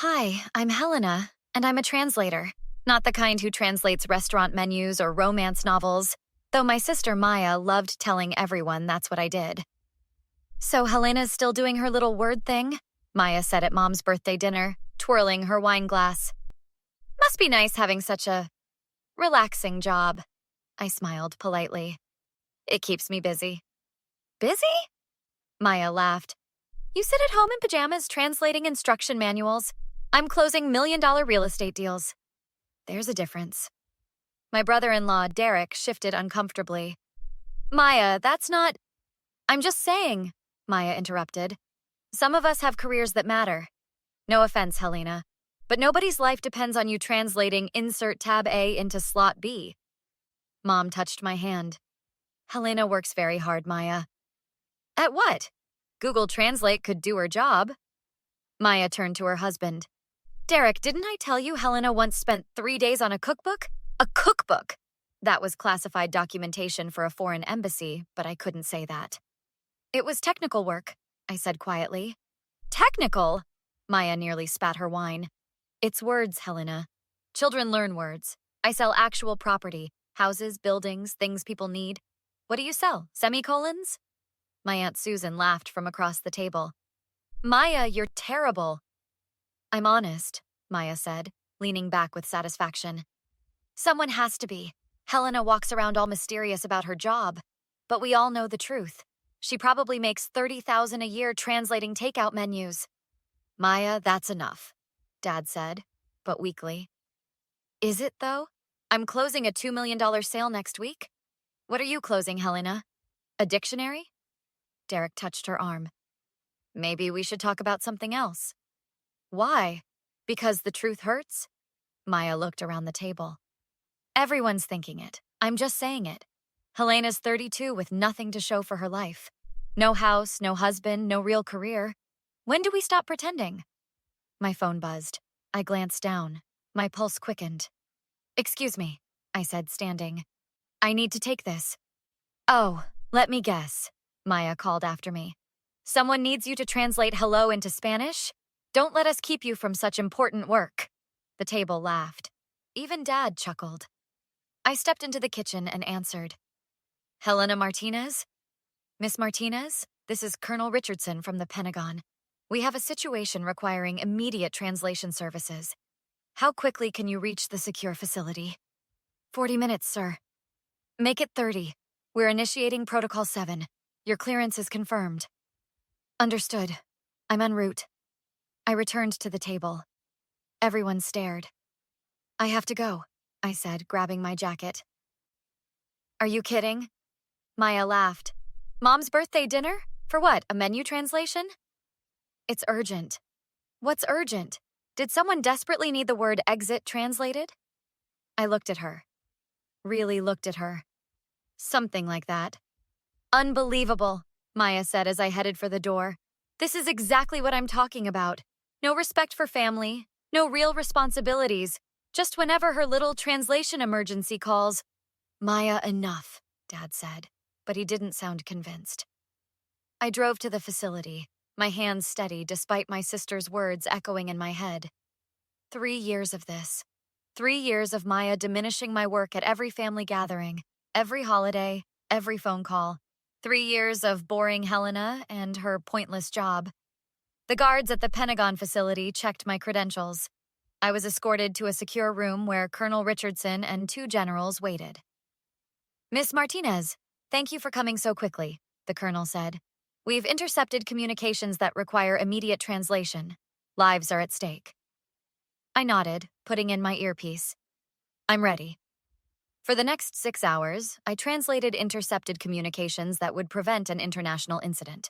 Hi, I'm Helena, and I'm a translator. Not the kind who translates restaurant menus or romance novels, though my sister Maya loved telling everyone that's what I did. So Helena's still doing her little word thing? Maya said at Mom's birthday dinner, twirling her wine glass. Must be nice having such a relaxing job. I smiled politely. It keeps me busy. Busy? Maya laughed. You sit at home in pajamas translating instruction manuals. I'm closing million-dollar real estate deals. There's a difference. My brother-in-law, Derek, shifted uncomfortably. Maya, that's not... I'm just saying, Maya interrupted. Some of us have careers that matter. No offense, Helena, but nobody's life depends on you translating insert tab A into slot B. Mom touched my hand. Helena works very hard, Maya. At what? Google Translate could do her job. Maya turned to her husband. Derek, didn't I tell you Helena once spent 3 days on a cookbook? A cookbook! That was classified documentation for a foreign embassy, but I couldn't say that. It was technical work, I said quietly. Technical? Maya nearly spat her wine. It's words, Helena. Children learn words. I sell actual property, houses, buildings, things people need. What do you sell? Semicolons? My Aunt Susan laughed from across the table. Maya, you're terrible. I'm honest, Maya said, leaning back with satisfaction. Someone has to be. Helena walks around all mysterious about her job, but we all know the truth. She probably makes $30,000 a year translating takeout menus. Maya, that's enough, Dad said, but weakly. Is it, though? I'm closing a $2 million sale next week. What are you closing, Helena? A dictionary? Derek touched her arm. Maybe we should talk about something else. Why? Because the truth hurts? Maya looked around the table. Everyone's thinking it. I'm just saying it. Helena's 32 with nothing to show for her life. No house, no husband, no real career. When do we stop pretending? My phone buzzed. I glanced down. My pulse quickened. Excuse me, I said, standing. I need to take this. Oh, let me guess, Maya called after me. Someone needs you to translate hello into Spanish? Don't let us keep you from such important work. The table laughed. Even Dad chuckled. I stepped into the kitchen and answered. Helena Martinez? Miss Martinez, this is Colonel Richardson from the Pentagon. We have a situation requiring immediate translation services. How quickly can you reach the secure facility? 40 minutes, sir. Make it 30. We're initiating Protocol 7. Your clearance is confirmed. Understood. I'm en route. I returned to the table. Everyone stared. I have to go, I said, grabbing my jacket. Are you kidding? Maya laughed. Mom's birthday dinner? For what, a menu translation? It's urgent. What's urgent? Did someone desperately need the word exit translated? I looked at her. Really looked at her. Something like that. Unbelievable, Maya said as I headed for the door. This is exactly what I'm talking about. No respect for family, no real responsibilities, just whenever her little translation emergency calls. Maya, enough, Dad said, but he didn't sound convinced. I drove to the facility, my hands steady despite my sister's words echoing in my head. 3 years of this. 3 years of Maya diminishing my work at every family gathering, every holiday, every phone call. 3 years of boring Helena and her pointless job. The guards at the Pentagon facility checked my credentials. I was escorted to a secure room where Colonel Richardson and 2 generals waited. Miss Martinez, thank you for coming so quickly, the colonel said. We've intercepted communications that require immediate translation. Lives are at stake. I nodded, putting in my earpiece. I'm ready. For the next 6 hours, I translated intercepted communications that would prevent an international incident.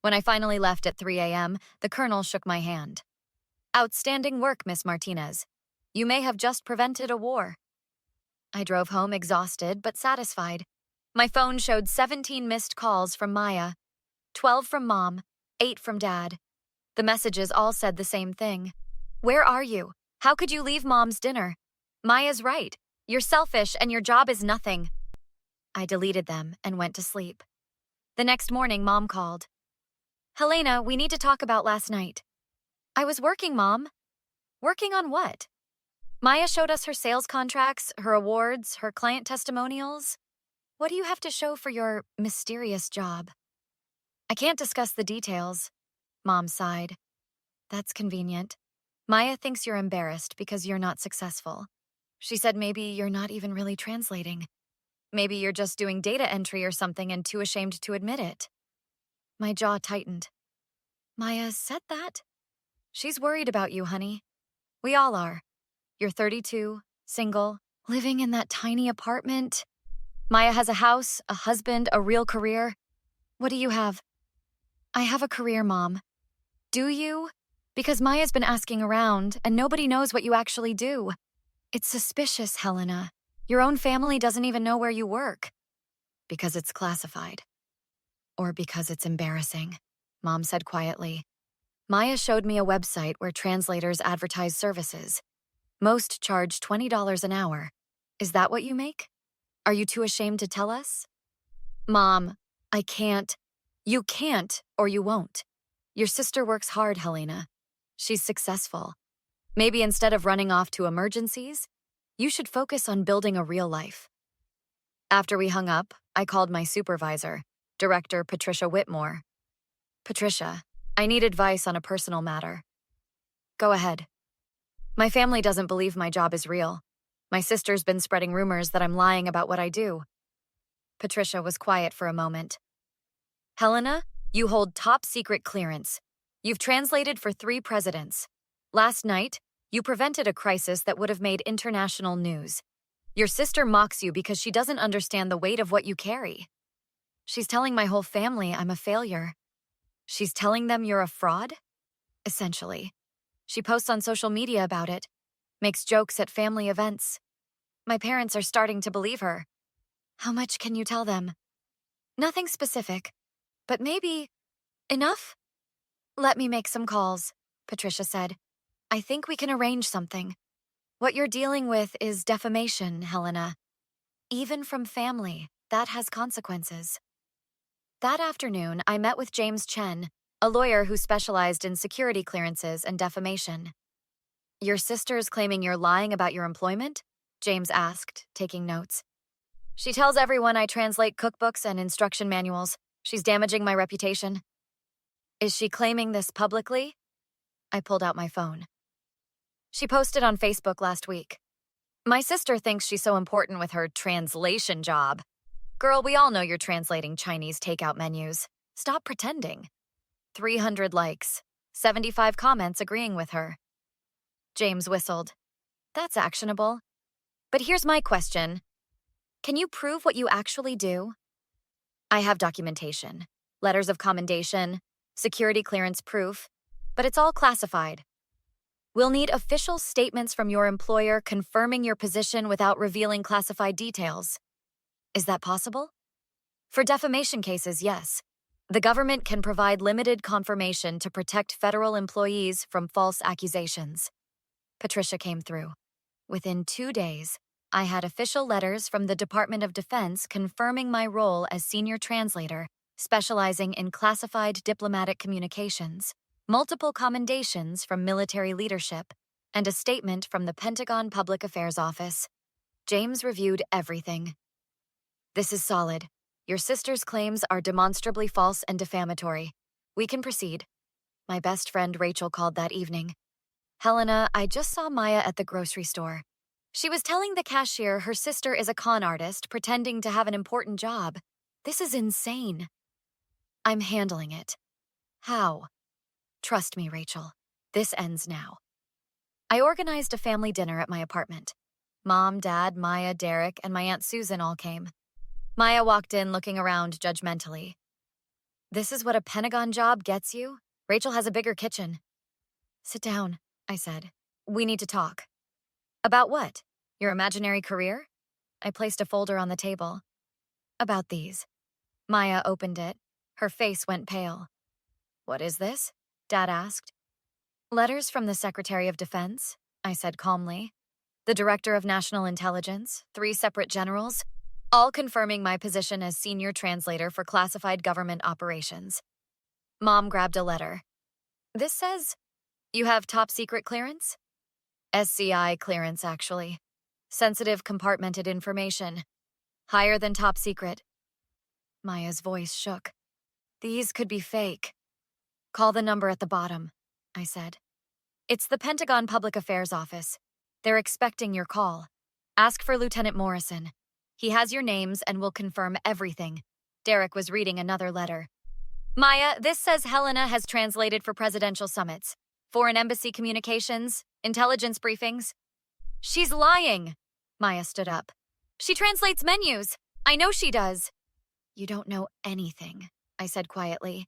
When I finally left at 3 a.m., the colonel shook my hand. Outstanding work, Miss Martinez. You may have just prevented a war. I drove home exhausted but satisfied. My phone showed 17 missed calls from Maya, 12 from Mom, 8 from Dad. The messages all said the same thing. Where are you? How could you leave Mom's dinner? Maya's right. You're selfish and your job is nothing. I deleted them and went to sleep. The next morning, Mom called. Helena, we need to talk about last night. I was working, Mom. Working on what? Maya showed us her sales contracts, her awards, her client testimonials. What do you have to show for your mysterious job? I can't discuss the details, Mom sighed. That's convenient. Maya thinks you're embarrassed because you're not successful. She said maybe you're not even really translating. Maybe you're just doing data entry or something and too ashamed to admit it. My jaw tightened. Maya said that? She's worried about you, honey. We all are. You're 32, single, living in that tiny apartment. Maya has a house, a husband, a real career. What do you have? I have a career, Mom. Do you? Because Maya's been asking around, and nobody knows what you actually do. It's suspicious, Helena. Your own family doesn't even know where you work. Because it's classified. Or because it's embarrassing, Mom said quietly. Maya showed me a website where translators advertise services. Most charge $20 an hour. Is that what you make? Are you too ashamed to tell us? Mom, I can't. You can't, or you won't. Your sister works hard, Helena. She's successful. Maybe instead of running off to emergencies, you should focus on building a real life. After we hung up, I called my supervisor, Director Patricia Whitmore. Patricia, I need advice on a personal matter. Go ahead. My family doesn't believe my job is real. My sister's been spreading rumors that I'm lying about what I do. Patricia was quiet for a moment. Helena, you hold top secret clearance. You've translated for 3 presidents. Last night, you prevented a crisis that would have made international news. Your sister mocks you because she doesn't understand the weight of what you carry. She's telling my whole family I'm a failure. She's telling them you're a fraud? Essentially. She posts on social media about it, makes jokes at family events. My parents are starting to believe her. How much can you tell them? Nothing specific, but maybe enough? Let me make some calls, Patricia said. I think we can arrange something. What you're dealing with is defamation, Helena. Even from family, that has consequences. That afternoon, I met with James Chen, a lawyer who specialized in security clearances and defamation. Your sister's claiming you're lying about your employment? James asked, taking notes. She tells everyone I translate cookbooks and instruction manuals. She's damaging my reputation. Is she claiming this publicly? I pulled out my phone. She posted on Facebook last week. My sister thinks she's so important with her translation job. Girl, we all know you're translating Chinese takeout menus. Stop pretending. 300 likes, 75 comments agreeing with her. James whistled. That's actionable. But here's my question. Can you prove what you actually do? I have documentation, letters of commendation, security clearance proof, but it's all classified. We'll need official statements from your employer confirming your position without revealing classified details. Is that possible? For defamation cases, yes. The government can provide limited confirmation to protect federal employees from false accusations. Patricia came through. Within 2 days, I had official letters from the Department of Defense confirming my role as senior translator, specializing in classified diplomatic communications, multiple commendations from military leadership, and a statement from the Pentagon Public Affairs Office. James reviewed everything. This is solid. Your sister's claims are demonstrably false and defamatory. We can proceed. My best friend Rachel called that evening. Helena, I just saw Maya at the grocery store. She was telling the cashier her sister is a con artist pretending to have an important job. This is insane. I'm handling it. How? Trust me, Rachel. This ends now. I organized a family dinner at my apartment. Mom, Dad, Maya, Derek, and my Aunt Susan all came. Maya walked in looking around judgmentally. This is what a Pentagon job gets you? Rachel has a bigger kitchen. Sit down, I said. We need to talk. About what? Your imaginary career? I placed a folder on the table. About these. Maya opened it. Her face went pale. What is this? Dad asked. Letters from the Secretary of Defense, I said calmly. The Director of National Intelligence, 3 separate generals, all confirming my position as senior translator for classified government operations. Mom grabbed a letter. This says, you have top secret clearance? SCI clearance, actually. Sensitive compartmented information. Higher than top secret. Maya's voice shook. These could be fake. Call the number at the bottom, I said. It's the Pentagon Public Affairs Office. They're expecting your call. Ask for Lieutenant Morrison. He has your names and will confirm everything. Derek was reading another letter. Maya, this says Helena has translated for presidential summits, foreign embassy communications, intelligence briefings. She's lying. Maya stood up. She translates menus. I know she does. You don't know anything, I said quietly.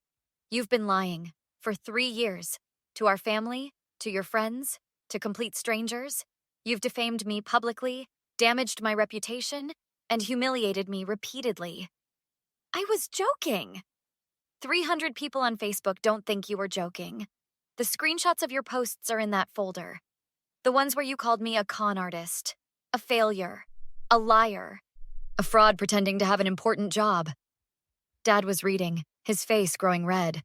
You've been lying for 3 years. To our family, to your friends, to complete strangers. You've defamed me publicly, damaged my reputation, and humiliated me repeatedly. I was joking. 300 people on Facebook don't think you were joking. The screenshots of your posts are in that folder. The ones where you called me a con artist, a failure, a liar, a fraud pretending to have an important job. Dad was reading, his face growing red.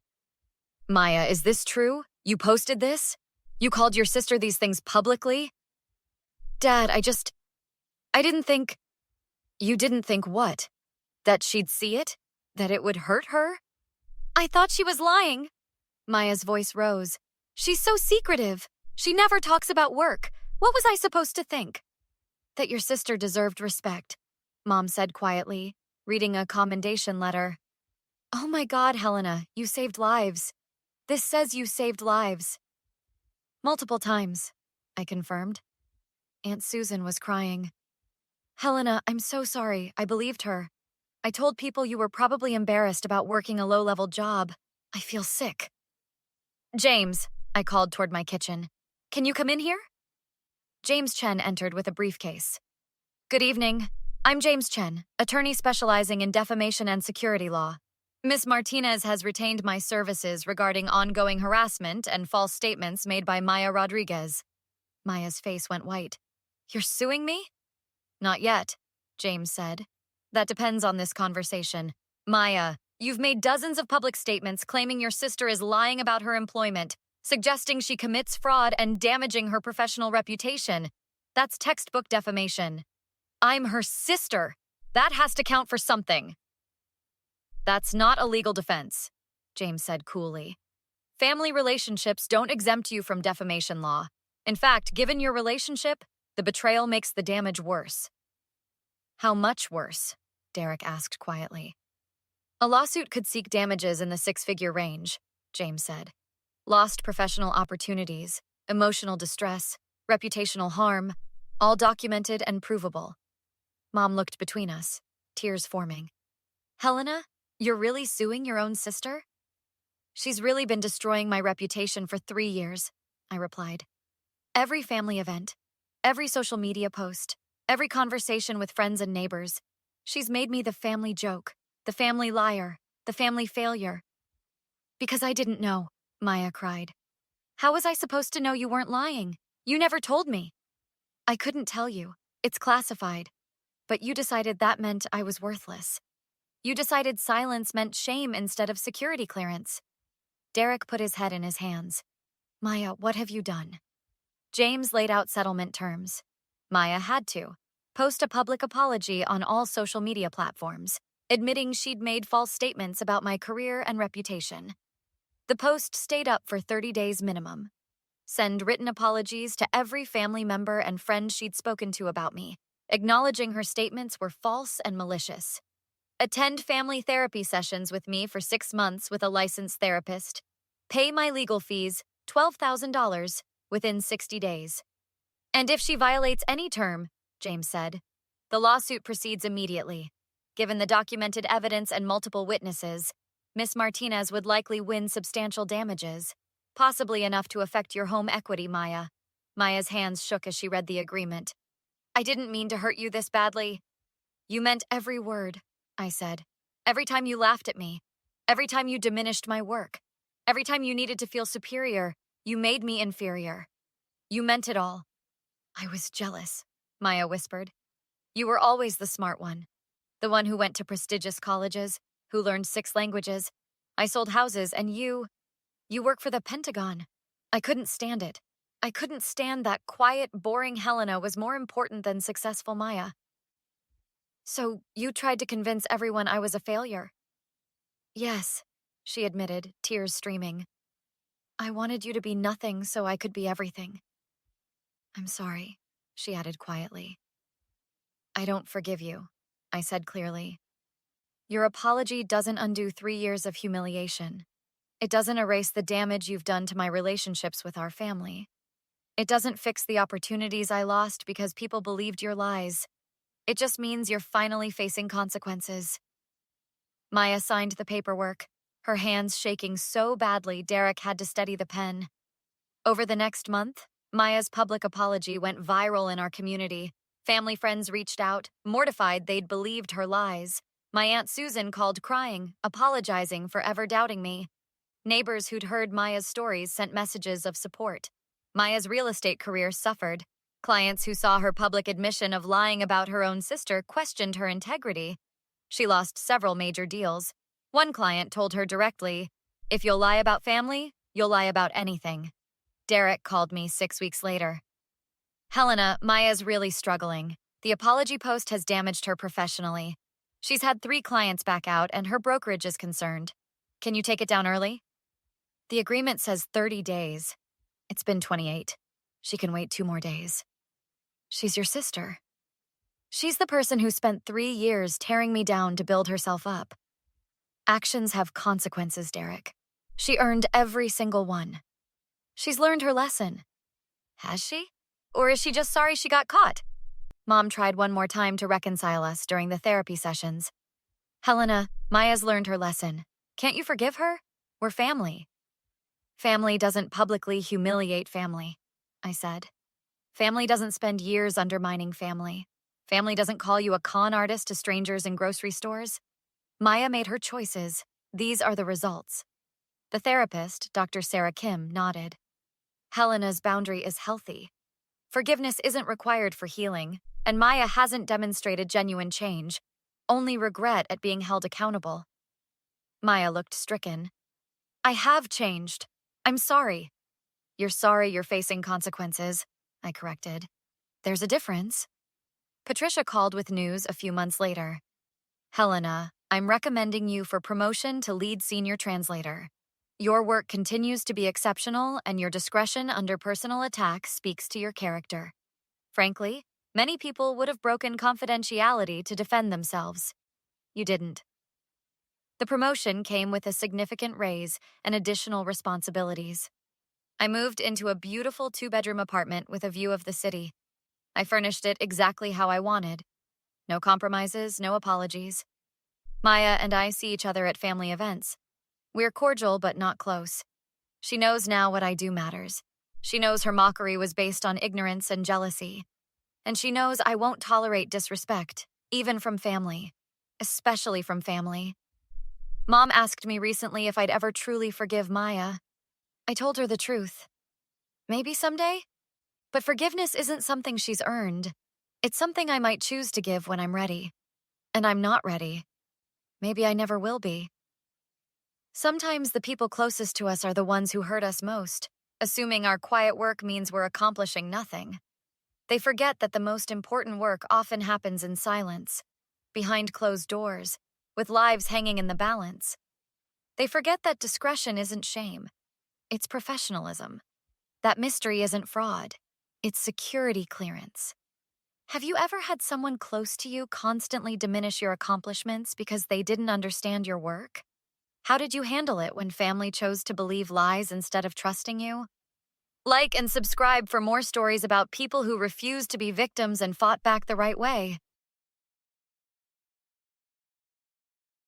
Maya, is this true? You posted this? You called your sister these things publicly? Dad, I didn't think... You didn't think what? That she'd see it? That it would hurt her? I thought she was lying. Maya's voice rose. She's so secretive. She never talks about work. What was I supposed to think? That your sister deserved respect, Mom said quietly, reading a commendation letter. Oh my God, Helena, you saved lives. This says you saved lives. Multiple times, I confirmed. Aunt Susan was crying. Helena, I'm so sorry. I believed her. I told people you were probably embarrassed about working a low-level job. I feel sick. James, I called toward my kitchen. Can you come in here? James Chen entered with a briefcase. Good evening. I'm James Chen, attorney specializing in defamation and security law. Miss Martinez has retained my services regarding ongoing harassment and false statements made by Maya Rodriguez. Maya's face went white. You're suing me? Not yet, James said. That depends on this conversation. Maya, you've made dozens of public statements claiming your sister is lying about her employment, suggesting she commits fraud and damaging her professional reputation. That's textbook defamation. I'm her sister. That has to count for something. That's not a legal defense, James said coolly. Family relationships don't exempt you from defamation law. In fact, given your relationship, the betrayal makes the damage worse. How much worse? Derek asked quietly. A lawsuit could seek damages in the 6-figure range, James said. Lost professional opportunities, emotional distress, reputational harm, all documented and provable. Mom looked between us, tears forming. Helena, you're really suing your own sister? She's really been destroying my reputation for 3 years, I replied. Every family event, every social media post, every conversation with friends and neighbors, she's made me the family joke, the family liar, the family failure. Because I didn't know, Maya cried. How was I supposed to know you weren't lying? You never told me. I couldn't tell you. It's classified. But you decided that meant I was worthless. You decided silence meant shame instead of security clearance. Derek put his head in his hands. Maya, what have you done? James laid out settlement terms. Maya had to post a public apology on all social media platforms, admitting she'd made false statements about my career and reputation. The post stayed up for 30 days minimum. Send written apologies to every family member and friend she'd spoken to about me, acknowledging her statements were false and malicious. Attend family therapy sessions with me for 6 months with a licensed therapist. Pay my legal fees, $12,000, within 60 days. And if she violates any term, James said, the lawsuit proceeds immediately. Given the documented evidence and multiple witnesses, Miss Martinez would likely win substantial damages, possibly enough to affect your home equity, Maya. Maya's hands shook as she read the agreement. I didn't mean to hurt you this badly. You meant every word, I said. Every time you laughed at me. Every time you diminished my work. Every time you needed to feel superior, you made me inferior. You meant it all. I was jealous, Maya whispered. You were always the smart one. The one who went to prestigious colleges, who learned 6 languages. I sold houses, and you work for the Pentagon. I couldn't stand it. I couldn't stand that quiet, boring Helena was more important than successful Maya. So you tried to convince everyone I was a failure? Yes, she admitted, tears streaming. I wanted you to be nothing so I could be everything. I'm sorry, she added quietly. I don't forgive you, I said clearly. Your apology doesn't undo 3 years of humiliation. It doesn't erase the damage you've done to my relationships with our family. It doesn't fix the opportunities I lost because people believed your lies. It just means you're finally facing consequences. Maya signed the paperwork, her hands shaking so badly Derek had to steady the pen. Over the next month, Maya's public apology went viral in our community. Family friends reached out, mortified they'd believed her lies. My Aunt Susan called crying, apologizing for ever doubting me. Neighbors who'd heard Maya's stories sent messages of support. Maya's real estate career suffered. Clients who saw her public admission of lying about her own sister questioned her integrity. She lost several major deals. One client told her directly, "If you'll lie about family, you'll lie about anything." Derek called me 6 weeks later. Helena, Maya's really struggling. The apology post has damaged her professionally. She's had 3 clients back out and her brokerage is concerned. Can you take it down early? The agreement says 30 days. It's been 28. She can wait 2 more days. She's your sister. She's the person who spent 3 years tearing me down to build herself up. Actions have consequences, Derek. She earned every single one. She's learned her lesson. Has she? Or is she just sorry she got caught? Mom tried one more time to reconcile us during the therapy sessions. Helena, Maya's learned her lesson. Can't you forgive her? We're family. Family doesn't publicly humiliate family, I said. Family doesn't spend years undermining family. Family doesn't call you a con artist to strangers in grocery stores. Maya made her choices. These are the results. The therapist, Dr. Sarah Kim, nodded. Helena's boundary is healthy. Forgiveness isn't required for healing, and Maya hasn't demonstrated genuine change, only regret at being held accountable. Maya looked stricken. I have changed. I'm sorry. You're sorry you're facing consequences, I corrected. There's a difference. Patricia called with news a few months later. Helena, I'm recommending you for promotion to lead senior translator. Your work continues to be exceptional, and your discretion under personal attack speaks to your character. Frankly, many people would have broken confidentiality to defend themselves. You didn't. The promotion came with a significant raise and additional responsibilities. I moved into a beautiful 2-bedroom apartment with a view of the city. I furnished it exactly how I wanted. No compromises, no apologies. Maya and I see each other at family events. We're cordial but not close. She knows now what I do matters. She knows her mockery was based on ignorance and jealousy. And she knows I won't tolerate disrespect, even from family, especially from family. Mom asked me recently if I'd ever truly forgive Maya. I told her the truth. Maybe someday? But forgiveness isn't something she's earned. It's something I might choose to give when I'm ready. And I'm not ready. Maybe I never will be. Sometimes the people closest to us are the ones who hurt us most, assuming our quiet work means we're accomplishing nothing. They forget that the most important work often happens in silence, behind closed doors, with lives hanging in the balance. They forget that discretion isn't shame. It's professionalism. That mystery isn't fraud. It's security clearance. Have you ever had someone close to you constantly diminish your accomplishments because they didn't understand your work? How did you handle it when family chose to believe lies instead of trusting you? Like and subscribe for more stories about people who refused to be victims and fought back the right way.